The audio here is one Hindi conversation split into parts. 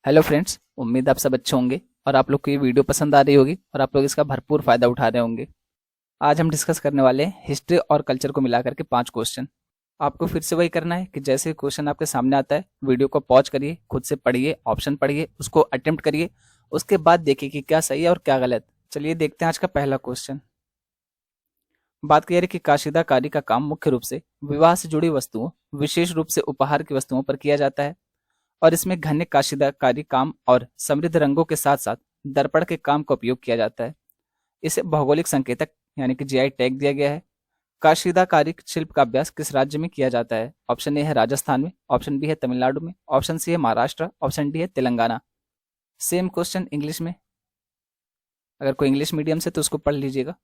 हेलो फ्रेंड्स, उम्मीद आप सब अच्छे होंगे और आप लोग को ये वीडियो पसंद आ रही होगी और आप लोग इसका भरपूर फायदा उठा रहे होंगे। आज हम डिस्कस करने वाले हैं हिस्ट्री और कल्चर को मिलाकर के 5 क्वेश्चन। आपको फिर से वही करना है कि जैसे क्वेश्चन आपके सामने आता है वीडियो को पॉज करिए, खुद से पढ़िए, ऑप्शन पढ़िए, उसको अटेम्प्ट करिए, उसके बाद देखिए कि क्या सही है और क्या गलत। चलिए देखते हैं आज का पहला क्वेश्चन। बात की जा रही है कि काशीदाकारी का काम मुख्य रूप से विवाह से जुड़ी वस्तुओं, विशेष रूप से उपहार की वस्तुओं पर किया जाता है और इसमें घने काशीदाकारी काम और समृद्ध रंगों के साथ साथ दर्पण के काम का उपयोग किया जाता है। इसे भौगोलिक संकेतक यानी कि जीआई टैग दिया गया है। काशीदाकारी शिल्प का अभ्यास किस राज्य में किया जाता है? ऑप्शन ए है राजस्थान में, ऑप्शन बी है तमिलनाडु में, ऑप्शन सी है महाराष्ट्र, ऑप्शन डी है तेलंगाना। सेम क्वेश्चन इंग्लिश में। अगर कोई इंग्लिश मीडियम से तो उसको पढ़ लीजिएगा।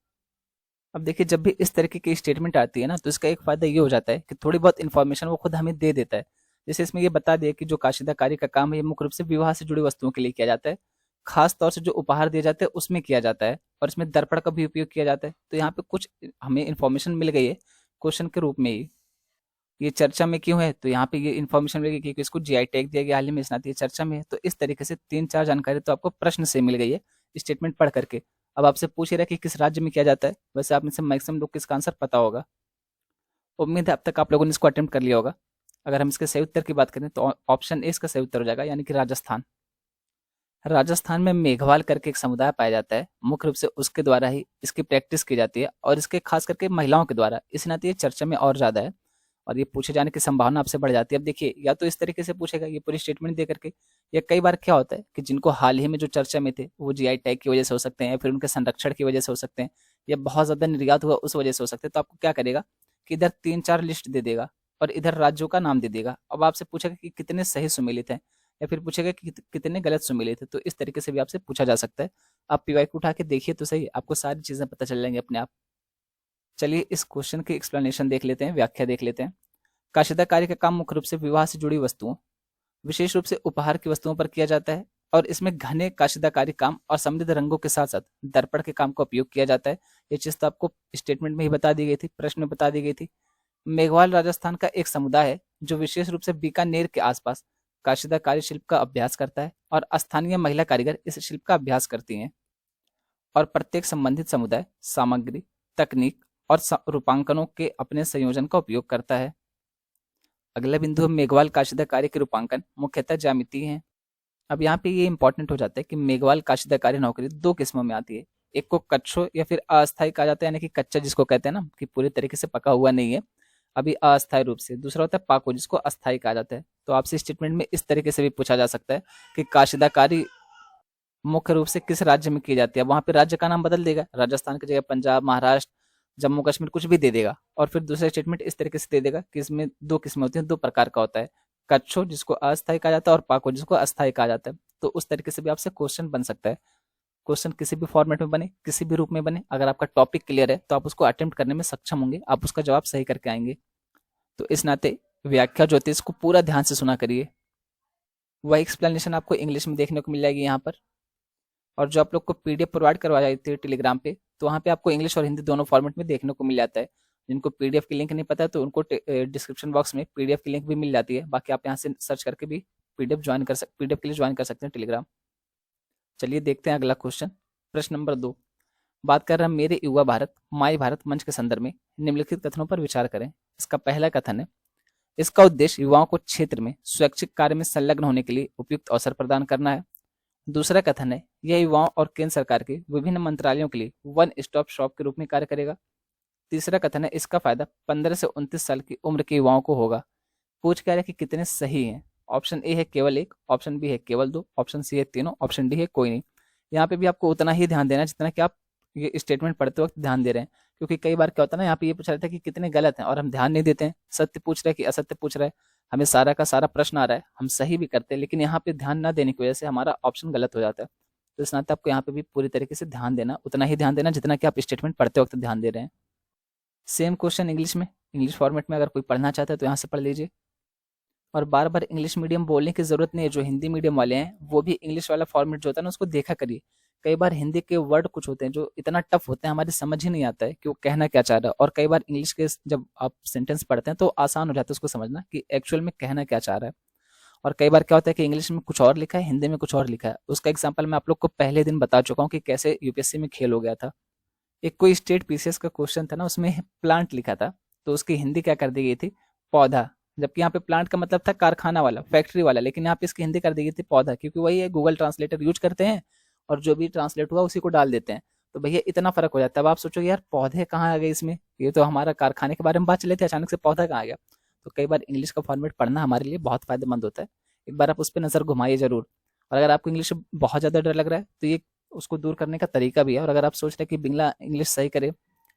अब देखिए, जब भी इस तरीके की स्टेटमेंट आती है ना, तो इसका एक फायदा ये हो जाता है कि थोड़ी बहुत इन्फॉर्मेशन वो खुद हमें दे देता है। जैसे इसमें ये बता दिया कि जो काशीदाकारी का काम है ये मुख्य रूप से विवाह से जुड़ी वस्तुओं के लिए किया जाता है, खास तौर से जो उपहार दिए जाते हैं उसमें किया जाता है और इसमें दर्पण का भी उपयोग किया जाता है। तो यहाँ पे कुछ हमें इन्फॉर्मेशन मिल गई है क्वेश्चन के रूप में ही। ये चर्चा में क्यों है? तो यहाँ पे ये इन्फॉर्मेशन मिल गई क्योंकि इसको जीआई टैग दिया गया हाल ही में, इसलिए ये चर्चा में है। तो इस तरीके से 3-4 जानकारी तो आपको प्रश्न से मिल गई है स्टेटमेंट पढ़ करके। अब आपसे पूछ ही रहा है कि किस राज्य में किया जाता है। वैसे आप में से मैक्सिमम लोग को इसका आंसर पता होगा। उम्मीद है अब तक आप लोगों ने इसको अटेम्प्ट कर लिया होगा। अगर हम इसके सही उत्तर की बात करें तो ऑप्शन ए इसका सही उत्तर हो जाएगा, यानी कि राजस्थान। राजस्थान में मेघवाल करके एक समुदाय पाया जाता है, मुख्य रूप से उसके द्वारा ही इसकी प्रैक्टिस की जाती है और इसके खास करके महिलाओं के द्वारा। इस नाते ये चर्चा में और ज्यादा है और ये पूछे जाने की संभावना आपसे बढ़ जाती है। अब देखिए, या तो इस तरीके से पूछेगा ये पूरी स्टेटमेंट दे करके, या कई बार क्या होता है कि जिनको हाल ही में जो चर्चा में थे वो जीआई टैग की वजह से हो सकते हैं या फिर उनके संरक्षण की वजह से हो सकते हैं या बहुत ज्यादा निर्यात हुआ उस वजह से हो सकते हैं। तो आपको क्या करेगा कि इधर 3-4 लिस्ट दे देगा और इधर राज्यों का नाम दे देगा। अब आपसे पूछेगा कि कितने सही सुमेलित हैं या फिर पूछेगा कि कितने गलत सुमेलित है। तो इस तरीके से भी आपसे पूछा जा सकता है। आप पीवाई को उठा के देखिए तो सही, आपको सारी चीजें पता चल जाएंगी अपने आप। चलिए इस क्वेश्चन की एक्सप्लेनेशन देख लेते हैं, व्याख्या देख लेते हैं। काशीदाकारी का काम मुख्य रूप से विवाह से जुड़ी वस्तुओं, विशेष रूप से उपहार की वस्तुओं पर किया जाता है और इसमें घने काशीदाकारी काम और समृद्ध रंगों के साथ साथ दर्पण के काम का उपयोग किया जाता है। ये चीज तो आपको स्टेटमेंट में ही बता दी गई थी, प्रश्न में बता दी गई थी। मेघवाल राजस्थान का एक समुदाय है जो विशेष रूप से बीकानेर के आसपास काशीदाकारी शिल्प का अभ्यास करता है और स्थानीय महिला कारीगर इस शिल्प का अभ्यास करती हैं और प्रत्येक संबंधित समुदाय सामग्री, तकनीक और रूपांकनों के अपने संयोजन का उपयोग करता है। अगला बिंदु है मेघवाल काशीदाकारी के रूपांकन मुख्यतः ज्यामितीय हैं। अब यहाँ पे ये इंपॉर्टेंट हो जाता है कि मेघवाल काशीदाकारी नौकरी 2 किस्मों में आती है। एक को कच्छो या फिर अस्थायी कहा जाता है, यानी कि कच्चा जिसको कहते हैं ना कि पूरी तरीके से पका हुआ नहीं है, अभी अस्थायी रूप से। दूसरा होता है पाको जिसको अस्थायी कहा जाता है। तो आपसे स्टेटमेंट में इस तरीके से भी पूछा जा सकता है कि काशीदाकारी मुख्य रूप से किस राज्य में की जाती है। वहां पे राज्य का नाम बदल देगा, राजस्थान की जगह पंजाब, महाराष्ट्र, जम्मू कश्मीर कुछ भी दे देगा और फिर दूसरा स्टेटमेंट इस तरीके से दे देगा कि इसमें 2 किस्में होती हैं, 2 प्रकार का होता है, कच्छो जिसको अस्थायी कहा जाता है और पाको जिसको अस्थायी कहा जाता है। तो उस तरीके से भी आपसे क्वेश्चन बन सकता है। क्वेश्चन किसी भी फॉर्मेट में बने, किसी भी रूप में बने, अगर आपका टॉपिक क्लियर है तो आप उसको अटेम्प्ट करने में सक्षम होंगे, आप उसका जवाब सही करके आएंगे। तो इस नाते व्याख्या जो होती है इसको पूरा ध्यान से सुना करिए। वह एक्सप्लेनेशन आपको इंग्लिश में देखने को मिल जाएगी यहाँ पर। और जो आप लोग को पीडीएफ प्रोवाइड करवा जाती है टेलीग्राम पे, तो वहाँ पे आपको इंग्लिश और हिंदी दोनों फॉर्मेट में देखने को मिल जाता है। जिनको पीडीएफ की लिंक नहीं पता है तो उनको डिस्क्रिप्शन बॉक्स में पीडीएफ की लिंक भी मिल जाती है। बाकी आप यहाँ से सर्च करके भी पीडीएफ के लिए ज्वाइन कर सकते हैं टेलीग्राम। चलिए देखते हैं अगला क्वेश्चन। प्रश्न नंबर 2 बात कर रहा है मेरे युवा भारत माई भारत मंच के संदर्भ में निम्नलिखित कथनों पर विचार करें। इसका पहला कथन है, इसका उद्देश्य युवाओं को क्षेत्र में स्वैच्छिक कार्य में संलग्न होने के लिए उपयुक्त अवसर प्रदान करना है। दूसरा कथन है, यह युवाओं और केंद्र सरकार के विभिन्न मंत्रालयों के लिए वन स्टॉप शॉप के रूप में कार्य करेगा। तीसरा कथन है, इसका फायदा 15 से 29 साल की उम्र के युवाओं को होगा। पूछ कह रहा है कि कितने सही हैं। ऑप्शन ए है केवल 1, ऑप्शन बी है केवल 2, ऑप्शन सी है तीनों, ऑप्शन डी है कोई नहीं। यहाँ पे भी आपको उतना ही ध्यान देना है जितना कि आप ये स्टेटमेंट पढ़ते वक्त ध्यान दे रहे हैं, क्योंकि कई बार क्या होता है ना, यहाँ पे ये पूछ रहा था कि कितने गलत हैं और हम ध्यान नहीं देते हैं, सत्य पूछ रहे हैं कि असत्य पूछ रहे हैं, हमें सारा का सारा प्रश्न आ रहा है, हम सही भी करते हैं लेकिन यहाँ पे ध्यान ना देने की वजह से हमारा ऑप्शन गलत हो जाता है। तो इस नाते आपको यहाँ पे भी पूरी तरीके से ध्यान देना, उतना ही ध्यान देना जितना कि आप स्टेटमेंट पढ़ते वक्त ध्यान दे रहे हैं। सेम क्वेश्चन इंग्लिश में, इंग्लिश फॉर्मेट में अगर कोई पढ़ना चाहता है तो यहाँ से पढ़ लीजिए। और बार बार इंग्लिश मीडियम बोलने की जरूरत नहीं है। जो हिंदी मीडियम वाले हैं वो भी इंग्लिश वाला फॉर्मेट जो होता है ना उसको देखा करिए। कई बार हिंदी के वर्ड कुछ होते हैं जो इतना टफ होते हैं, हमारी समझ ही नहीं आता है कि वो कहना क्या चाह रहा है। और कई बार इंग्लिश के जब आप सेंटेंस पढ़ते हैं तो आसान हो जाता है उसको समझना कि एक्चुअल में कहना क्या चाह रहा है। और कई बार क्या होता है कि इंग्लिश में कुछ और लिखा है, हिंदी में कुछ और लिखा है। उसका एग्जाम्पल मैं आप लोग को पहले दिन बता चुका हूँ कि कैसे यूपीएससी में खेल हो गया था। एक कोई स्टेट पीसीएस का क्वेश्चन था ना, उसमें प्लांट लिखा था, तो उसकी हिंदी क्या कर दी गई थी, पौधा। जबकि यहाँ पे प्लांट का मतलब था कारखाना वाला, फैक्ट्री वाला, लेकिन यहाँ पे इसकी हिंदी कर दी गई थी पौधा, क्योंकि वही है, गूगल ट्रांसलेटर यूज करते हैं और जो भी ट्रांसलेट हुआ उसी को डाल देते हैं। तो भैया इतना फर्क हो जाता है। अब आप सोचोगे यार पौधे कहाँ आ गए इसमें, ये तो हमारा कारखाने के बारे में बात चले थे, अचानक से पौधा कहाँ आ गया। तो कई बार इंग्लिश का फॉर्मेट पढ़ना हमारे लिए बहुत फायदेमंद होता है। एक बार आप उस पर नजर घुमाइए जरूर। और अगर आपको इंग्लिश से बहुत ज्यादा डर लग रहा है तो ये उसको दूर करने का तरीका भी है। और अगर आप सोच रहे हैं कि बिंगला इंग्लिश सही करे,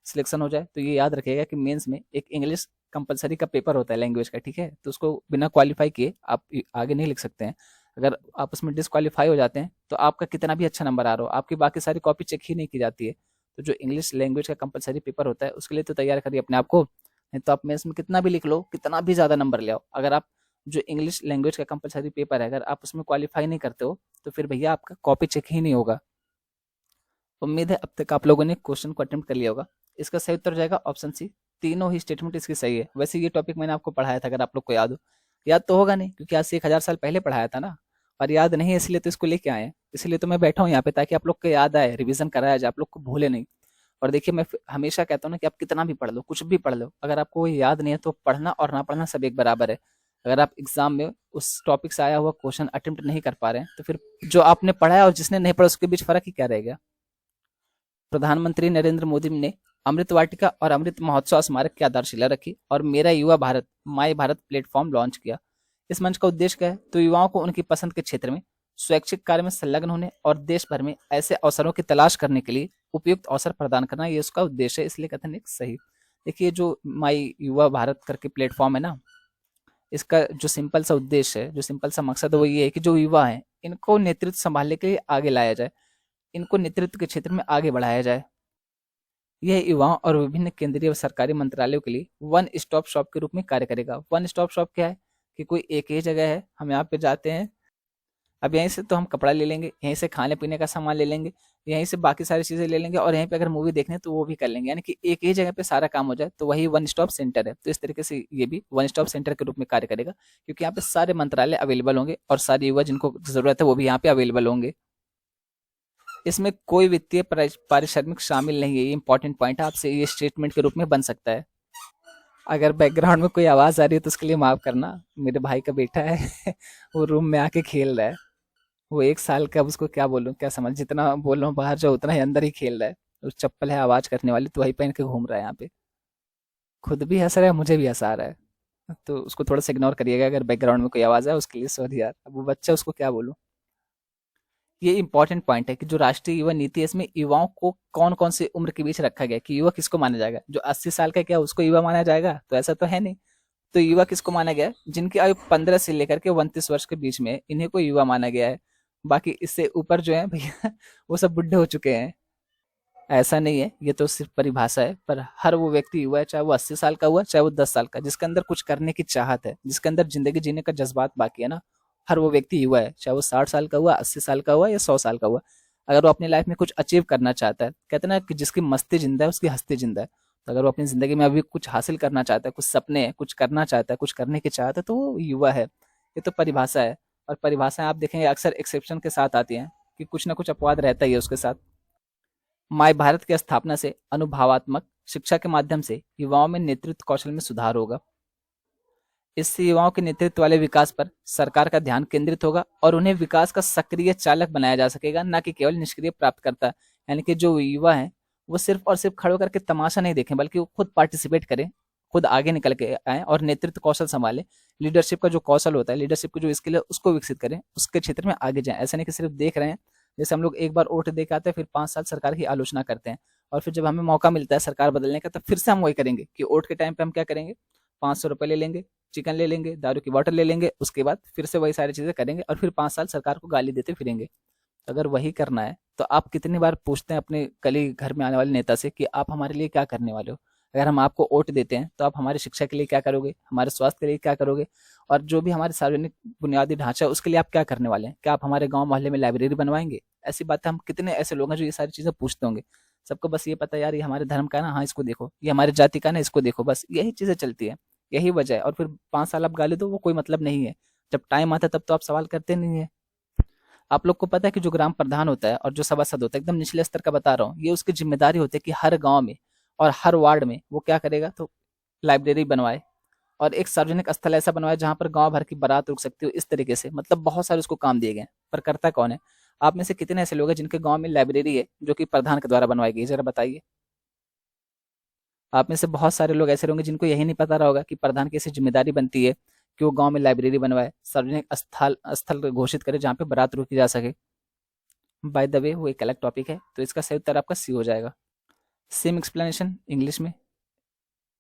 सिलेक्शन हो जाए, तो ये याद रखिएगा कि मेंस में एक इंग्लिश कंपलसरी का पेपर होता है लैंग्वेज का, ठीक है। तो उसको बिना क्वालिफाई किए आप आगे नहीं लिख सकते हैं। अगर आप उसमें डिसक्वालीफाई हो जाते हैं तो आपका कितना भी अच्छा नंबर आ रहा हो, आपकी बाकी सारी कॉपी चेक ही नहीं की जाती है। तो जो इंग्लिश लैंग्वेज का कंपलसरी पेपर होता है उसके लिए तो तैयार करिए अपने आप को। नहीं तो आप मेंस में कितना भी लिख लो, कितना भी ज्यादा नंबर ले आओ, अगर आप जो इंग्लिश लैंग्वेज का कंपलसरी पेपर है अगर आप उसमें क्वालिफाई नहीं करते हो तो फिर भैया आपका कॉपी चेक ही नहीं होगा। उम्मीद है अब तक आप लोगों ने क्वेश्चन को अटेम्प्ट कर लिया होगा। इसका सही उत्तर जाएगा ऑप्शन सी, तीनों ही स्टेटमेंट इसकी सही है। वैसे ये टॉपिक मैंने आपको पढ़ाया था, अगर आप लोग को याद हो। याद तो होगा नहीं क्योंकि आज से 1000 साल पहले पढ़ाया था ना। और याद नहीं है इसलिए तो इसको लेके आए हैं, इसलिए तो मैं बैठा हूँ यहाँ पे ताकि आप लोग को याद आए, रिवीजन कराया जाए, आप लोग को भूले नहीं। और देखिए मैं हमेशा कहता हूँ ना कि आप कितना भी पढ़ लो, कुछ भी पढ़ लो, अगर आपको वो याद नहीं है तो पढ़ना और ना पढ़ना सब एक बराबर है। अगर आप एग्जाम में उस टॉपिक से आया हुआ क्वेश्चन अटेम्प्ट नहीं कर पा रहे हैं तो फिर जो आपने पढ़ा है और जिसने नहीं पढ़ा उसके बीच फर्क ही क्या रहेगा। प्रधानमंत्री नरेंद्र मोदी ने अमृत वाटिका और अमृत महोत्सव स्मारक की आधारशिला रखी और मेरा युवा भारत माई भारत प्लेटफॉर्म लॉन्च किया। इस मंच का उद्देश्य क्या है, तो युवाओं को उनकी पसंद के क्षेत्र में स्वैच्छिक कार्य में संलग्न होने और देश भर में ऐसे अवसरों की तलाश करने के लिए उपयुक्त अवसर प्रदान करना, ये उसका उद्देश्य है। इसलिए कथन एक सही। देखिए जो माई युवा भारत करके प्लेटफॉर्म है ना, इसका जो सिंपल सा उद्देश्य है, जो सिंपल सा मकसद है वो ये है कि जो युवा है इनको नेतृत्व संभालने के लिए आगे लाया जाए, इनको नेतृत्व के क्षेत्र में आगे बढ़ाया जाए। यह युवाओं और विभिन्न केंद्रीय व सरकारी मंत्रालयों के लिए वन स्टॉप शॉप के रूप में कार्य करेगा। वन स्टॉप शॉप क्या है कि कोई एक ही जगह है, हम यहाँ पे जाते हैं, अब यहीं से तो हम कपड़ा ले लेंगे, यहीं से खाने पीने का सामान ले लेंगे, यहीं से बाकी सारी चीजें ले लेंगे, और यहीं पे अगर मूवी देखने तो वो भी कर लेंगे, यानी कि एक ही जगह पे सारा काम हो जाए, तो वही वन स्टॉप सेंटर है। तो इस तरीके से ये भी वन स्टॉप सेंटर के रूप में कार्य करेगा, क्योंकि यहाँ पे सारे मंत्रालय अवेलेबल होंगे और सारे युवा जिनको जरूरत है वो भी यहाँ पे अवेलेबल होंगे। इसमें कोई वित्तीय पारिश्रमिक शामिल नहीं है, ये इंपॉर्टेंट पॉइंट है, आपसे ये स्टेटमेंट के रूप में बन सकता है। अगर बैकग्राउंड में कोई आवाज आ रही है तो उसके लिए माफ करना, मेरे भाई का बेटा है वो रूम में आके खेल रहा है। वो 1 साल का, अब उसको क्या बोलूं, क्या समझ, जितना बोल रहा हूँ बाहर जाओ उतना ही अंदर ही खेल रहा है। उस चप्पल है आवाज करने वाली, तो वही पहन के घूम रहा है यहाँ पे, खुद भी हंस रहा है, मुझे भी हंसा रहा है। तो उसको थोड़ा सा इग्नोर करिएगा अगर बैकग्राउंड में कोई आवाज है, उसके लिए सॉरी यार। अब वो बच्चा, उसको क्या बोलूं। ये इंपॉर्टेंट पॉइंट है कि जो राष्ट्रीय युवा नीति है इसमें युवाओं को कौन कौन सी उम्र के बीच रखा गया, कि युवा किसको माना जाएगा, जो 80 साल का क्या उसको युवा माना जाएगा, तो ऐसा तो है नहीं। तो युवा किसको माना गया है, जिनकी आयु 15 से लेकर के 29 वर्ष के बीच में है, इन्हें को युवा माना गया है। बाकी इससे ऊपर जो है भैया वो सब बुढ़े हो चुके हैं। ऐसा नहीं है, ये तो सिर्फ परिभाषा है, पर हर वो व्यक्ति युवा है, चाहे वो 80 साल का हुआ चाहे वो 10 साल का, जिसके अंदर कुछ करने की चाहत है, जिसके अंदर जिंदगी जीने का जज्बात बाकी है ना, हर वो व्यक्ति युवा है, चाहे वो 60 साल का हुआ, 80 साल का हुआ या 100 साल का हुआ। अगर वो अपनी लाइफ में कुछ अचीव करना चाहता है, कहते हैं ना कि जिसकी मस्ती जिंदा है उसकी हस्ती जिंदा है। तो अगर वो अपनी जिंदगी में अभी कुछ हासिल करना चाहता है, कुछ सपने हैं, कुछ करना चाहता है, कुछ करने की चाहता है, तो वो युवा है। ये तो परिभाषा है। और परिभाषाएं आप देखेंगे अक्सर एक्सेप्शन के साथ आती हैं, कि कुछ ना कुछ अपवाद रहता ही है उसके साथ। माय भारत की स्थापना से अनुभवात्मक शिक्षा के माध्यम से युवाओं में नेतृत्व कौशल में सुधार होगा। इससे युवाओं के नेतृत्व वाले विकास पर सरकार का ध्यान केंद्रित होगा और उन्हें विकास का सक्रिय चालक बनाया जा सकेगा, न कि केवल निष्क्रिय प्राप्तकर्ता। यानी कि जो युवा है वो सिर्फ और सिर्फ खड़े होकर के तमाशा नहीं देखें, बल्कि वो खुद पार्टिसिपेट करें, खुद आगे निकल के आए और नेतृत्व कौशल संभाले। लीडरशिप का जो कौशल होता है, लीडरशिप की जो स्किल है उसको विकसित करें, उसके क्षेत्र में आगे जाएं। ऐसा नहीं कि सिर्फ देख रहे हैं, जैसे हम लोग एक बार वोट दे के आते हैं फिर 5 साल सरकार की आलोचना करते हैं, और फिर जब हमें मौका मिलता है सरकार बदलने का, तब फिर से हम वही करेंगे कि वोट के टाइम पे हम क्या करेंगे, 500 रुपये ले लेंगे, चिकन ले लेंगे, दारू की बोतल ले लेंगे, उसके बाद फिर से वही सारी चीजें करेंगे और फिर 5 साल सरकार को गाली देते फिरेंगे। तो अगर वही करना है तो आप कितनी बार पूछते हैं अपने कली घर में आने वाले नेता से कि आप हमारे लिए क्या करने वाले हो। अगर हम आपको वोट देते हैं तो आप हमारी शिक्षा के लिए क्या करोगे, हमारे स्वास्थ्य के लिए क्या करोगे, और जो भी हमारे सार्वजनिक बुनियादी ढांचा है उसके लिए आप क्या करने वाले हैं। क्या आप हमारे गांव मोहल्ले में लाइब्रेरी बनवाएंगे। ऐसी बात है, हम कितने ऐसे लोग हैं जो ये सारी चीजें पूछते होंगे। सबको बस ये पता है यार ये हमारे धर्म का है ना, हाँ इसको देखो, ये हमारे जाति का है ना, इसको देखो, बस यही चीजें चलती है, यही वजह है। और फिर 5 साल आप गाली दो वो कोई मतलब नहीं है। जब टाइम आता है तब तो आप सवाल करते नहीं है। आप लोग को पता है कि जो ग्राम प्रधान होता है और जो सभासद होता है, एकदम निचले स्तर का बता रहा हूँ, ये उसकी जिम्मेदारी होती है कि हर गांव में और हर वार्ड में वो क्या करेगा, तो लाइब्रेरी बनवाए और एक सार्वजनिक स्थल ऐसा बनवाए जहां पर गांव भर की बारात रुक सकती हो, इस तरीके से। मतलब बहुत सारे उसको काम दिए गए हैं, पर करता कौन है? आप में से कितने ऐसे लोग हैं जिनके गांव में लाइब्रेरी है जो कि प्रधान के द्वारा बनवाई गई है? जरा बताइए। आप में से बहुत सारे लोग ऐसे होंगे जिनको यही नहीं पता रहा होगा कि प्रधान की ऐसी जिम्मेदारी बनती है कि वो गांव में लाइब्रेरी बनवाए, सार्वजनिक स्थल स्थल घोषित करे जहाँ पे बारात रोकी जा सके। बाय द वे वो एक अलग टॉपिक है, तो इसका सही उत्तर आपका सी हो जाएगा। सेम एक्सप्लेनेशन इंग्लिश में।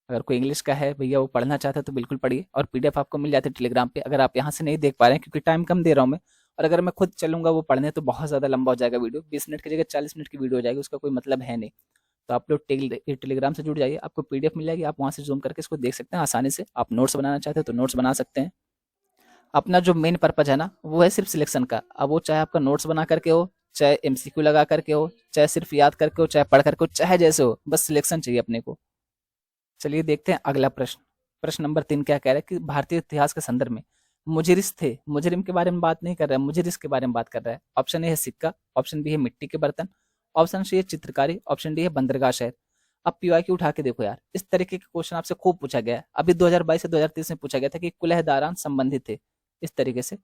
अगर कोई इंग्लिश का है भैया, वो पढ़ना चाहता है तो बिल्कुल पढ़िए, और पीडीएफ आपको मिल जाती है टेलीग्राम पे। अगर आप यहाँ से नहीं देख पा रहे हैं क्योंकि टाइम कम दे रहा हूँ मैं, और अगर मैं खुद चलूंगा वो पढ़ने तो बहुत ज़्यादा लंबा हो जाएगा वीडियो, 20 मिनट की जगह 40 मिनट की वीडियो हो जाएगी, उसका कोई मतलब है नहीं। तो आप लोग टेलीग्राम से जुड़ जाइए, आपको पीडीएफ मिल जाएगी, आप वहाँ से जूम करके इसको देख सकते हैं आसानी से। आप नोट्स बनाना चाहते हैं तो नोट्स बना सकते हैं। अपना जो मेन पर्पज है ना, वो है सिर्फ सिलेक्शन का। अब वो चाहे आपका नोट्स बना करके हो, चाहे एमसीक्यू लगा करके हो, चाहे सिर्फ याद करके हो, चाहे पढ़ करके हो, चाहे जैसे हो, बस सिलेक्शन चाहिए अपने को। चलिए देखते हैं अगला प्रश्न। प्रश्न नंबर 3 क्या कह रहा है कि भारतीय इतिहास के संदर्भ में मुजरिस थे। मुजरिम के बारे में बात नहीं कर रहा है, मुजरिस के बारे में बात कर रहा है। ऑप्शन ए है सिक्का, ऑप्शन बी है मिट्टी के बर्तन, ऑप्शन सी है चित्रकारी, ऑप्शन डी है बंदरगाह शहर। अब पीवाईक्यू उठा के देखो यार, इस तरीके के क्वेश्चन आपसे खूब पूछा गया है। अभी 2022 से 2023 में पूछा गया था कि कुलहदारान संबंधित थे, इस तरीके से।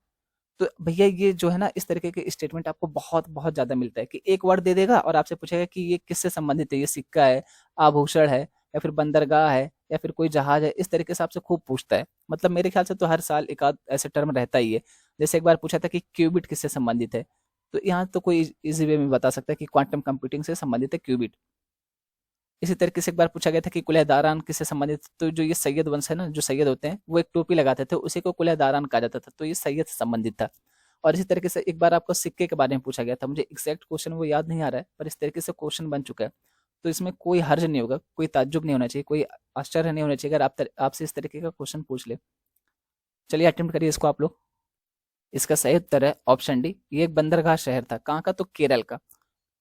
तो भैया ये जो है ना, इस तरीके के स्टेटमेंट आपको बहुत बहुत ज्यादा मिलता है कि एक वर्ड दे देगा और आपसे पूछेगा कि ये किससे संबंधित है, ये सिक्का है, आभूषण है, या फिर बंदरगाह है, या फिर कोई जहाज है। इस तरीके से आपसे खूब पूछता है। मतलब मेरे ख्याल से तो हर साल एक आध ऐसे टर्म रहता ही है। जैसे एक बार पूछा था कि क्यूबिट किससे संबंधित है, तो यहाँ तो कोई इजी वे में बता सकता है कि क्वांटम कंप्यूटिंग से संबंधित है क्यूबिट। इसी तरीके से एक बार पूछा गया था कि कुलहदारान किससे संबंधित, तो जो ये सैयद वंश है ना, जो सैयद होते हैं वो एक टोपी लगाते थे, उसी को कुलहदारान कहा जाता था, तो ये सैयद से संबंधित था। और इसी तरीके से एक बार आपको सिक्के के बारे में पूछा गया था, मुझे एग्जैक्ट क्वेश्चन वो याद नहीं आ रहा है, पर इस तरीके से क्वेश्चन बन चुका है। तो इसमें कोई हर्ज नहीं होगा, कोई ताज्जुब नहीं होना चाहिए, कोई आश्चर्य नहीं होना चाहिए अगर आपसे इस तरीके का क्वेश्चन पूछ ले। चलिए अटेम्प्ट करिए इसको आप लोग। इसका सही उत्तर है ऑप्शन डी, ये एक बंदरगाह शहर था। कहाँ का? तो केरल का।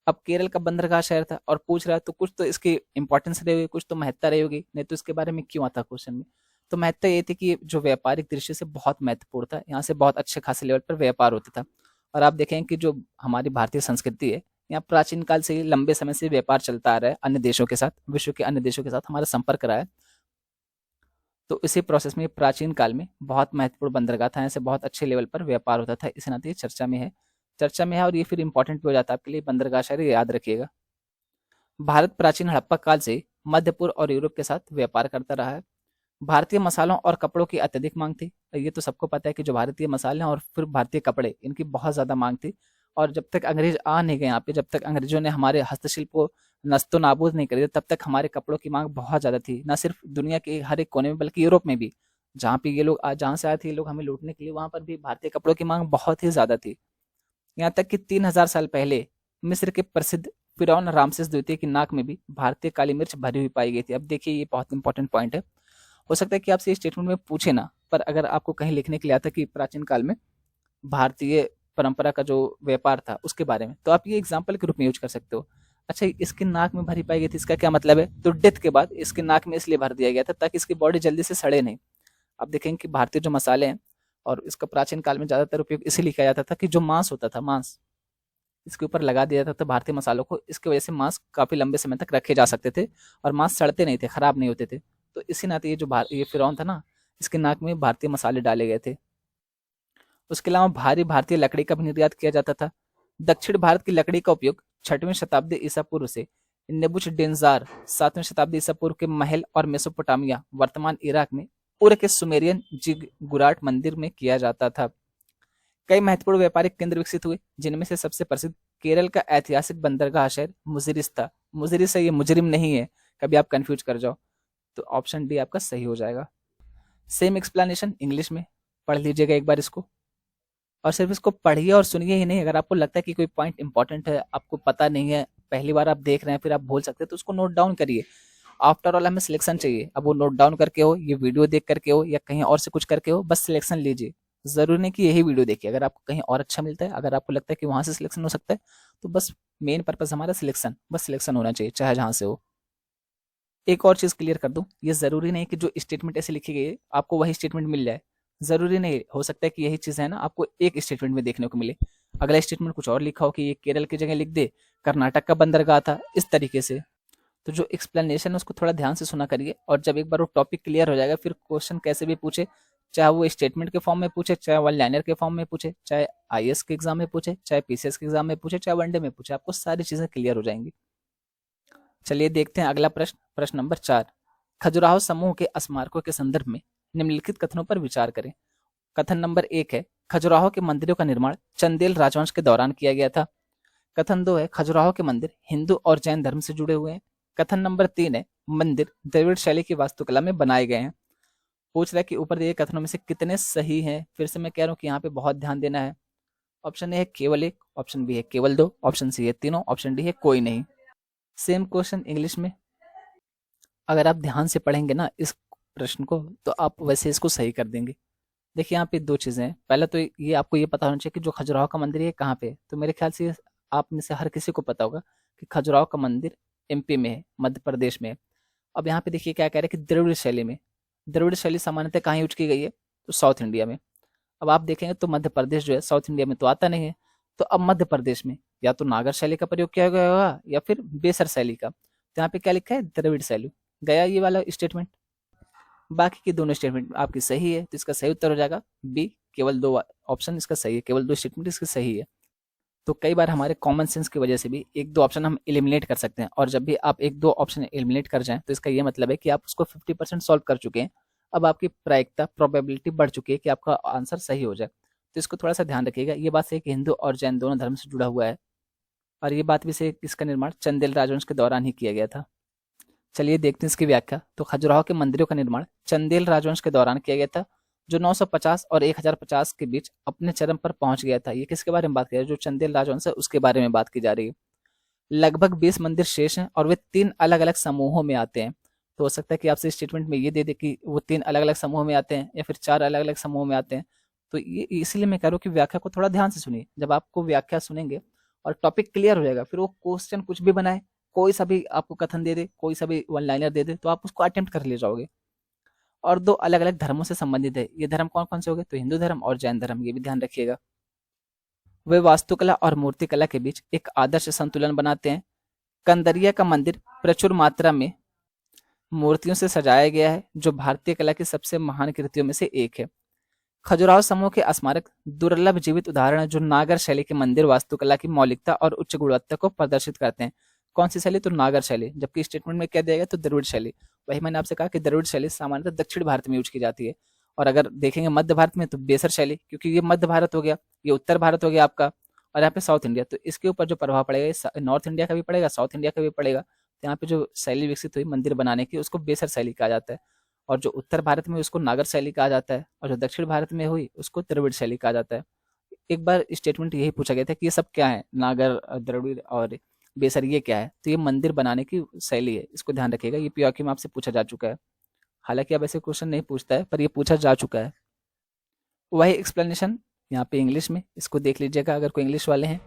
अब केरल का बंदरगाह शहर था और पूछ रहा है, तो कुछ तो इसकी इंपॉर्टेंस रही होगी, कुछ तो महत्ता रही होगी, नहीं तो इसके बारे में क्यों आता क्वेश्चन में? तो महत्ता ये थी कि ये जो व्यापारिक दृष्टि से बहुत महत्वपूर्ण था, यहाँ से बहुत अच्छे खासे लेवल पर व्यापार होता था। और आप देखें कि जो हमारी भारतीय संस्कृति है, यहाँ प्राचीन काल से ही लंबे समय से व्यापार चलता आ रहा है अन्य देशों के साथ, विश्व के अन्य देशों के साथ हमारा संपर्क रहा है। तो इसी प्रोसेस में प्राचीन काल में बहुत महत्वपूर्ण बंदरगाह था, ऐसे बहुत अच्छे लेवल पर व्यापार होता था, इस नाते ये चर्चा में है। चर्चा में है और ये फिर इंपॉर्टेंट भी हो जाता है आपके लिए, बंदरगाह शहर, ये याद रखिएगा। भारत प्राचीन हड़प्पा काल से मध्य पूर्व और यूरोप के साथ व्यापार करता रहा है। भारतीय मसालों और कपड़ों की अत्यधिक मांग थी। ये तो सबको पता है कि जो भारतीय मसाले और फिर भारतीय कपड़े, इनकी बहुत ज्यादा मांग थी। और जब तक अंग्रेज आ नहीं गए यहाँ पे, जब तक अंग्रेजों ने हमारे हस्तशिल्प को नस्तो नाबूद नहीं कर दिया, तब तक हमारे कपड़ों की मांग बहुत ज्यादा थी, न सिर्फ दुनिया के हर एक कोने में बल्कि यूरोप में भी। जहाँ पे ये लोग जहाँ से आए थे ये लोग हमें लूटने के लिए, वहां पर भी भारतीय कपड़ों की मांग बहुत ही ज्यादा थी। यहाँ तक कि 3000 साल पहले मिस्र के प्रसिद्ध फिरौन रामसेस द्वितीय की नाक में भी भारतीय काली मिर्च भरी हुई पाई गई थी। अब देखिए ये बहुत इंपॉर्टेंट पॉइंट है। हो सकता है कि आपसे ये स्टेटमेंट में पूछे ना, पर अगर आपको कहीं लिखने के लिए आता कि प्राचीन काल में भारतीय परंपरा का जो व्यापार था उसके बारे में, तो आप ये एग्जाम्पल के रूप में यूज कर सकते हो। अच्छा, इसकी नाक में भरी पाई गई थी, इसका क्या मतलब है? तो डेथ के बाद इसकी नाक में इसलिए भर दिया गया था ताकि इसकी बॉडी जल्दी से सड़े नहीं। आप देखेंगे कि भारतीय जो मसाले हैं, और इसका प्राचीन काल में ज्यादातर उपयोग इसीलिए किया जाता था कि जो मांस होता था, मांस इसके ऊपर लगा दिया जाता था भारतीय मसालों को, इसकी वजह से मांस काफी लंबे समय तक रखे जा सकते थे और मांस सड़ते नहीं थे, खराब नहीं होते थे। तो इसी नाते ये जो ये फिरौन था ना, इसके नाक में भारतीय मसाले डाले गए थे। उसके अलावा भारी भारतीय लकड़ी का भी निर्यात किया जाता था। दक्षिण भारत की लकड़ी का उपयोग 6वीं शताब्दी ईसा पूर्व से नेबुचडनेस्जार 7वीं शताब्दी ईसा पूर्व के महल और मेसोपोटामिया वर्तमान इराक में उर के सुमेरियन जिगुराट मंदिर में किया जाता था। कई महत्वपूर्ण व्यापारिक केंद्र विकसित हुए, जिनमें से सबसे प्रसिद्ध केरल का ऐतिहासिक बंदरगाह शहर मुजिरिस था। मुजिरिस है, ये मुजरिम नहीं है, कभी आप कंफ्यूज कर जाओ। तो ऑप्शन डी आपका सही हो जाएगा। सेम एक्सप्लेनेशन इंग्लिश में, पढ़ लीजिएगा एक बार इसको, और सिर्फ इसको पढ़िए और सुनिए ही नहीं। अगर आपको लगता है कि कोई पॉइंट इंपॉर्टेंट है, आपको पता नहीं है, पहली बार आप देख रहे हैं, फिर आप भूल सकते हैं, तो उसको नोट डाउन करिए। आफ्टर ऑल हमें सिलेक्शन चाहिए। अब वो नोट डाउन करके हो, ये वीडियो देख करके हो, या कहीं और से कुछ करके हो, बस सिलेक्शन लीजिए। जरूरी नहीं कि यही वीडियो देखिए, अगर आपको कहीं और अच्छा मिलता है, अगर आपको लगता है कि वहां से सिलेक्शन हो सकता है, तो बस मेन पर्पज हमारा सिलेक्शन, बस सिलेक्शन होना चाहिए, चाहे जहां से हो। एक और चीज क्लियर कर दूं, ये जरूरी नहीं कि जो स्टेटमेंट ऐसे लिखी गई है आपको वही स्टेटमेंट मिल जाए। ज़रूरी नहीं, हो सकता है कि यही चीज़ है ना आपको एक स्टेटमेंट में देखने को मिले, अगला स्टेटमेंट कुछ और लिखा हो कि ये केरल की जगह लिख दे कर्नाटक का बंदरगाह था, इस तरीके से। तो जो एक्सप्लेनेशन है उसको थोड़ा ध्यान से सुना करिए, और जब एक बार वो टॉपिक क्लियर हो जाएगा फिर क्वेश्चन कैसे भी पूछे, चाहे वो स्टेटमेंट के फॉर्म में पूछे, चाहे वन लाइनर के फॉर्म में पूछे, चाहे आईएएस के एग्जाम में पूछे, चाहे पीसीएस के एग्जाम में पूछे, चाहे वनडे में पूछे, आपको सारी चीजें क्लियर हो जाएंगी। चलिए देखते हैं अगला प्रश्न, प्रश्न नंबर 4। खजुराहो समूह के स्मारकों के संदर्भ में निम्नलिखित कथनों पर विचार करें। कथन नंबर 1 है खजुराहो के मंदिरों का निर्माण चंदेल राजवंश के दौरान किया गया था। कथन 2 है खजुराहो के मंदिर हिंदू और जैन धर्म से जुड़े हुए हैं। कथन नंबर 3 है मंदिर द्रविड़ शैली की वास्तुकला में बनाए गए हैं। पूछ रहा है कि ऊपर दिए कथनों में से कितने सही हैं। फिर से मैं कह रहा हूँ कि यहाँ पे बहुत ध्यान देना है। ऑप्शन ए है केवल एक, ऑप्शन बी है केवल दो, ऑप्शन सी है तीनों, ऑप्शन डी है कोई नहीं। सेम क्वेश्चन इंग्लिश में, अगर आप ध्यान से पढ़ेंगे ना इस प्रश्न को तो आप वैसे इसको सही कर देंगे। देखिए यहाँ पे दो चीजें हैं, पहला तो ये आपको ये पता होना चाहिए कि जो खजुराहो का मंदिर है कहाँ पे है। तो मेरे ख्याल से आप में से हर किसी को पता होगा कि खजुराहो का मंदिर एमपी में है, मध्य प्रदेश में है। अब यहाँ पे देखिए क्या कह रहे हैं कि द्रविड़ शैली में, द्रविड़ शैली सामान्यतः कहाँ यूज की गई है, तो साउथ इंडिया में। अब आप देखेंगे तो मध्य प्रदेश जो है साउथ इंडिया में तो आता नहीं है, तो अब मध्य प्रदेश में या तो नागर शैली का प्रयोग किया गया होगा या फिर बेसर शैली का। तो यहाँ पे क्या लिखा है, द्रविड़ शैली। गया ये वाला स्टेटमेंट। बाकी की दोनों स्टेटमेंट आपकी सही है, तो इसका सही उत्तर हो जाएगा बी, केवल दो ऑप्शन इसका सही है, केवल दो स्टेटमेंट इसका सही है। तो कई बार हमारे कॉमन सेंस की वजह से भी एक दो ऑप्शन हम एलिमिनेट कर सकते हैं, और जब भी आप एक दो ऑप्शन एलिमिनेट कर जाएं तो इसका ये मतलब है कि आप उसको 50% सॉल्व कर चुके हैं। अब आपकी प्रायिकता प्रोबेबिलिटी बढ़ चुकी है कि आपका आंसर सही हो जाए। तो इसको थोड़ा सा ध्यान रखिएगा। ये बात सही कि हिंदू और जैन दोनों धर्म से जुड़ा हुआ है, और ये बात भी सही कि इसका निर्माण चंदेल राजवंश के दौरान ही किया गया था। चलिए देखते हैं इसकी व्याख्या। तो खजुराहो के मंदिरों का निर्माण चंदेल राजवंश के दौरान किया गया था, जो 950 और 1050 के बीच अपने चरम पर पहुंच गया था। ये किसके बारे में बात कर रही है, जो चंदेल राजवंश है उसके बारे में बात की जा रही है। लगभग 20 मंदिर शेष हैं और वे 3 अलग अलग समूहों में आते हैं। तो हो सकता है कि आपसे स्टेटमेंट में ये दे दे कि वो 3 अलग अलग समूहों में आते हैं या फिर 4 अलग अलग समूहों में आते हैं। तो ये इसलिए मैं कह रहा हूँ कि व्याख्या को थोड़ा ध्यान से सुनिए। जब आपको व्याख्या सुनेंगे और टॉपिक क्लियर हो जाएगा, फिर वो क्वेश्चन कुछ भी बनाए, कोई सा भी आपको कथन दे दे, कोई सा भी वन लाइनर दे दे, तो आप उसको अटेम्प्ट कर ले जाओगे। और 2 अलग अलग धर्मों से संबंधित है। ये धर्म कौन कौन से हो गए, तो हिंदू धर्म और जैन धर्म, ये भी ध्यान रखिएगा। वे वास्तुकला और मूर्तिकला के बीच एक आदर्श संतुलन बनाते हैं। कंदरिया का मंदिर प्रचुर मात्रा में मूर्तियों से सजाया गया है, जो भारतीय कला की सबसे महान कृतियों में से एक है। खजुराहो समूह के स्मारक दुर्लभ जीवित उदाहरण है, जो नागर शैली के मंदिर वास्तुकला की मौलिकता और उच्च गुणवत्ता को प्रदर्शित करते हैं। कौन सी शैली, तो नागर शैली। जबकि स्टेटमेंट में क्या दिया गया, तो द्रविड़ शैली। वही मैंने आपसे कहा कि द्रविड़ शैली सामान्यतः दक्षिण भारत में यूज की जाती है, और अगर देखेंगे मध्य भारत में तो बेसर शैली, क्योंकि ये मध्य भारत हो गया, ये उत्तर भारत हो गया आपका, और यहाँ पे साउथ इंडिया। तो इसके ऊपर जो प्रभाव पड़ेगा नॉर्थ इंडिया का भी पड़ेगा, साउथ इंडिया का भी पड़ेगा। तो यहाँ पे जो शैली विकसित हुई मंदिर बनाने की, उसको बेसर शैली कहा जाता है, और जो उत्तर भारत में उसको नागर शैली कहा जाता है, और जो दक्षिण भारत में हुई उसको द्रविड़ शैली कहा जाता है। एक बार स्टेटमेंट यही पूछा गया था कि ये सब क्या है, नागर, द्रविड़ और बेसर, ये क्या है, तो ये मंदिर बनाने की शैली है। इसको ध्यान रखिएगा, ये पीओक्यू में आपसे पूछा जा चुका है। हालांकि अब ऐसे क्वेश्चन नहीं पूछता है, पर ये पूछा जा चुका है। वही एक्सप्लेनेशन यहाँ पे इंग्लिश में, इसको देख लीजिएगा अगर कोई इंग्लिश वाले हैं।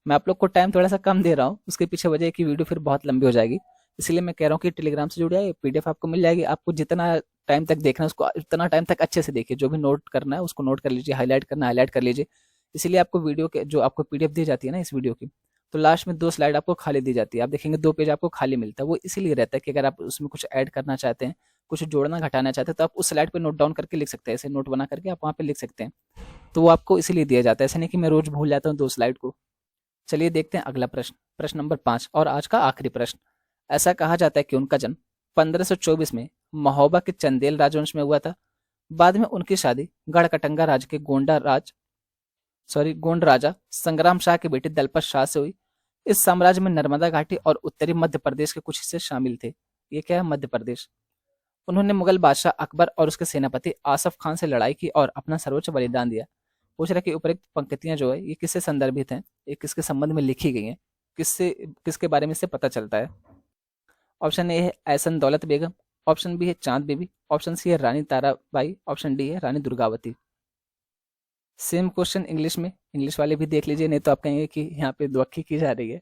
मैं आप लोग को टाइम थोड़ा सा कम दे रहा हूँ, उसके पीछे वजह है कि वीडियो फिर बहुत लंबी हो जाएगी। इसलिए मैं कह रहा हूँ कि टेलीग्राम से जुड़ जाए, पीडीएफ आपको मिल जाएगी। आपको जितना टाइम तक देखना है उसको उतना टाइम तक अच्छे से देखिए, जो भी नोट करना है उसको नोट कर लीजिए, हाईलाइट करना हाईलाइट कर लीजिए। इसलिए आपको वीडियो के जो आपको पीडीएफ दी जाती है ना इस वीडियो की, तो लास्ट में 2 स्लाइड आपको खाली दी जाती है। आप देखेंगे 2 पेज आपको खाली मिलता है। वो इसीलिए रहता है कि अगर आप उसमें कुछ ऐड करना चाहते हैं, कुछ जोड़ना घटाना चाहते हैं, तो आप उस स्लाइड पे नोट डाउन करके लिख सकते हैं। ऐसे नोट बना करके आप वहाँ पे लिख सकते हैं। तो वो आपको इसीलिए दिया जाता है, ऐसा नहीं कि मैं रोज भूल जाता हूँ 2 स्लाइड को। चलिए देखते हैं अगला प्रश्न, प्रश्न नंबर 5 और आज का आखिरी प्रश्न। ऐसा कहा जाता है कि उनका जन्म 1524 में महोबा के चंदेल राजवंश में हुआ था। बाद में उनकी शादी गढ़कटंगा राज्य के गोंड राजा संग्राम शाह के बेटे दलपत शाह से हुई। इस साम्राज्य में नर्मदा घाटी और उत्तरी मध्य प्रदेश के कुछ हिस्से शामिल थे। ये क्या है, मध्य प्रदेश। उन्होंने मुगल बादशाह अकबर और उसके सेनापति आसफ खान से लड़ाई की और अपना सर्वोच्च बलिदान दिया। पूछ रहा है कि उपरोक्त पंक्तियां जो है ये किससे संदर्भित हैं, ये किसके संबंध में लिखी गई हैं, किसके बारे में इससे पता चलता है। ऑप्शन ए है ऐसन दौलत बेगम, ऑप्शन बी है चांद बीबी, ऑप्शन सी है रानी ताराबाई, ऑप्शन डी है Rani Durgavati. Same question English में, इंग्लिश वाले भी देख लीजिए, नहीं तो आप कहेंगे कि यहाँ पे दुअक्की की जा रही है।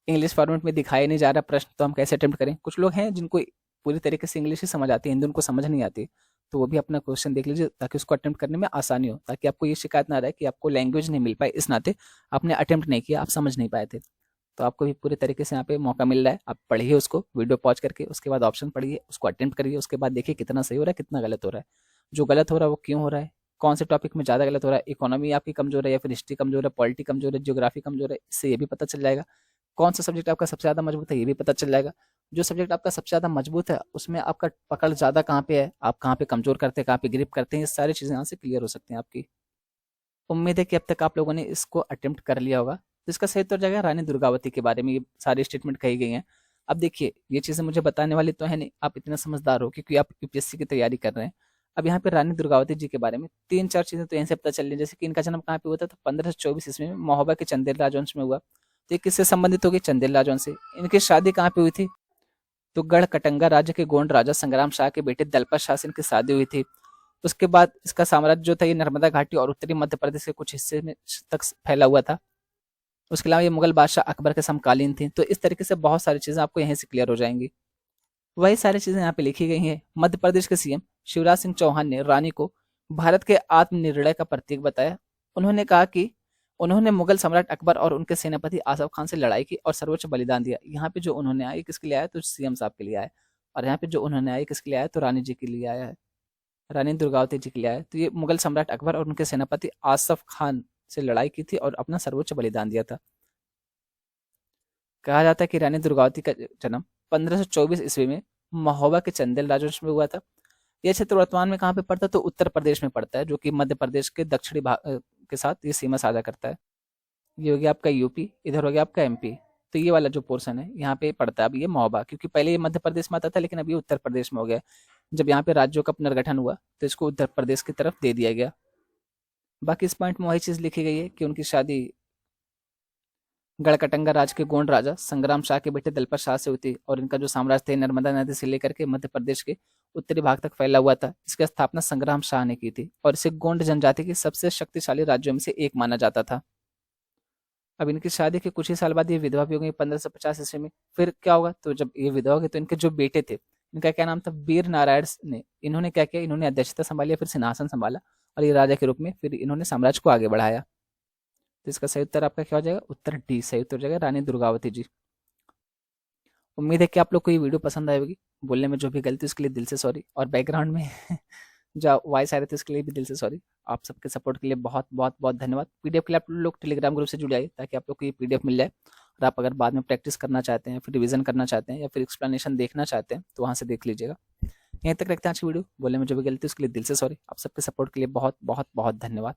इंग्लिश फॉर्मेट में दिखाया नहीं जा रहा प्रश्न, तो हम कैसे अटेम्प्ट करें। कुछ लोग हैं जिनको पूरी तरीके से इंग्लिश ही समझ आती है, हिंदी उनको समझ नहीं आती, तो वो भी अपना क्वेश्चन देख लीजिए ताकि उसको अटेम्प्ट करने में आसानी हो, ताकि आपको ये शिकायत ना रहे कि आपको लैंग्वेज नहीं मिल पाई, इस नाते आपने अटेम्प्ट नहीं किया, आप समझ नहीं पाए थे। तो आपको भी पूरे तरीके से यहाँ पे मौका मिल रहा है, आप पढ़िए उसको वीडियो पॉज करके, उसके बाद ऑप्शन पढ़िए, उसको अटेम्प्ट करिए, उसके बाद देखिए कितना सही हो रहा है कितना गलत हो रहा है, जो गलत हो रहा है वो क्यों हो रहा है, कौन से टॉपिक में ज़्यादा गलत हो रहा है, इकोनॉमी आपकी कमजोर है या फिर हिस्ट्री कमजोर है, पॉलिटी कमजोर है, ज्योग्राफी कमजोर है, इससे ये भी पता चल जाएगा। कौन सा सब्जेक्ट आपका सबसे ज़्यादा मजबूत है ये भी पता चल जाएगा। जो सब्जेक्ट आपका सबसे ज़्यादा मजबूत है उसमें आपका पकड़ ज़्यादा कहाँ पे है, आप कहाँ पे कमजोर करते हैं, कहाँ पे ग्रिप करते हैं, ये सारी चीज़ें यहाँ से क्लियर हो सकती हैं आपकी। उम्मीद है कि अब तक आप लोगों ने इसको अटेम्प्ट कर लिया होगा। तो इसका सही उत्तर जाएगा रानी दुर्गावती के बारे में, ये सारी स्टेटमेंट कही गई हैं। अब देखिए ये चीज़ें मुझे बताने वाली तो है नहीं, आप इतने समझदार हो क्योंकि आप यूपीएससी की तैयारी कर रहे हैं। अब यहाँ पे रानी दुर्गावती जी के बारे में 3-4 चीज़ें तो यहीं से पता चल रही है, जैसे कि इनका जन्म कहाँ पे हुआ था, तो 1524 ईस्वी में महोबा के चंदेल राजवंश में हुआ। तो ये किससे संबंधित होगी, चंदेल राजवंश से। इनकी शादी कहाँ पे हुई थी, तो गढ़ कटंगा राज्य के गोंड राजा संग्राम शाह के बेटे दलपत शाह से इनकी शादी हुई थी। उसके बाद इसका साम्राज्य जो था ये नर्मदा घाटी और उत्तरी मध्य प्रदेश के कुछ हिस्से में तक फैला हुआ था। उसके अलावा ये मुगल बादशाह अकबर के समकालीन थी। तो इस तरीके से बहुत सारी चीजें आपको यहीं से क्लियर हो जाएंगी। वही सारी चीजें यहाँ पे लिखी गई हैं। मध्य प्रदेश के सीएम शिवराज सिंह चौहान ने रानी को भारत के आत्मनिर्णय का प्रतीक बताया। उन्होंने कहा कि उन्होंने मुगल सम्राट अकबर और उनके सेनापति आसफ खान से लड़ाई की और सर्वोच्च बलिदान दिया। यहाँ पे जो उन्होंने आया किसके लिए आया, तो सीएम साहब के लिए आया। और यहाँ पे जो उन्होंने आया किसके लिए आया, तो रानी जी के लिए आया है, रानी दुर्गावती जी के लिए आया। तो ये मुगल सम्राट अकबर और उनके सेनापति आसफ खान से लड़ाई की थी और अपना सर्वोच्च बलिदान दिया था। कहा जाता है कि रानी दुर्गावती का जन्म 1524 ईस्वी में महोबा के चंदेल राजवंश में हुआ था। यह क्षेत्र वर्तमान में कहाँ पे पड़ता है, तो उत्तर प्रदेश में पड़ता है, जो कि मध्य प्रदेश के दक्षिणी भाग के साथ ये सीमा साझा करता है। ये हो गया आपका यूपी, इधर हो गया आपका एमपी। तो ये वाला जो पोर्शन है यहाँ पे पड़ता है अब ये महोबा, क्योंकि पहले ये मध्य प्रदेश में आता था लेकिन अब ये उत्तर प्रदेश में हो गया। जब यहाँ पे राज्यों का पुनर्गठन हुआ तो इसको उत्तर प्रदेश की तरफ दे दिया गया। बाकी इस पॉइंट में वही चीज लिखी गई है कि उनकी शादी गढ़कटंगा राज के गोंड राजा संग्राम शाह के बेटे दलपत शाह से हुई थी और इनका जो साम्राज्य थे नर्मदा नदी से लेकर के मध्य प्रदेश के उत्तरी भाग तक फैला हुआ था। इसकी स्थापना संग्राम शाह ने की थी और इसे गोंड जनजाति के सबसे शक्तिशाली राज्यों में से एक माना जाता था। अब इनकी शादी के कुछ ही साल बाद ये विधवा भी हो गई 1550 ईस्वी में। फिर क्या होगा, तो जब ये विधवा हो गई तो इनके जो बेटे थे, इनका क्या नाम था, वीर नारायण ने, इन्होंने क्या किया, इन्होंने अध्यक्षता संभाली, फिर सिंहासन संभाला और ये राजा के रूप में फिर इन्होंने साम्राज्य को आगे बढ़ाया। तो इसका सही उत्तर आपका क्या हो जाएगा, उत्तर डी सही उत्तर हो जाएगा, रानी दुर्गावती जी। उम्मीद है कि आप लोग को ये वीडियो पसंद आई होगी। बोलने में जो भी गलती उसके लिए दिल से सॉरी, और बैकग्राउंड में जो वॉइस आ रही थी उसके लिए भी दिल से सॉरी। आप सबके सपोर्ट के लिए बहुत बहुत बहुत धन्यवाद। पीडीएफ के लिए आप लोग टेलीग्राम ग्रुप से जुड़ जाइए ताकि आप लोग को ये पीडीएफ मिल जाए, और आप अगर बाद में प्रैक्टिस करना चाहते हैं, फिर रिवीजन करना चाहते हैं या फिर एक्सप्लेनेशन देखना चाहते हैं तो वहाँ से देख लीजिएगा। यहीं तक रखते हैं आज की वीडियो। बोलने में जो भी गलती उसके लिए दिल से सॉरी। आप सबके सपोर्ट के लिए बहुत बहुत बहुत धन्यवाद।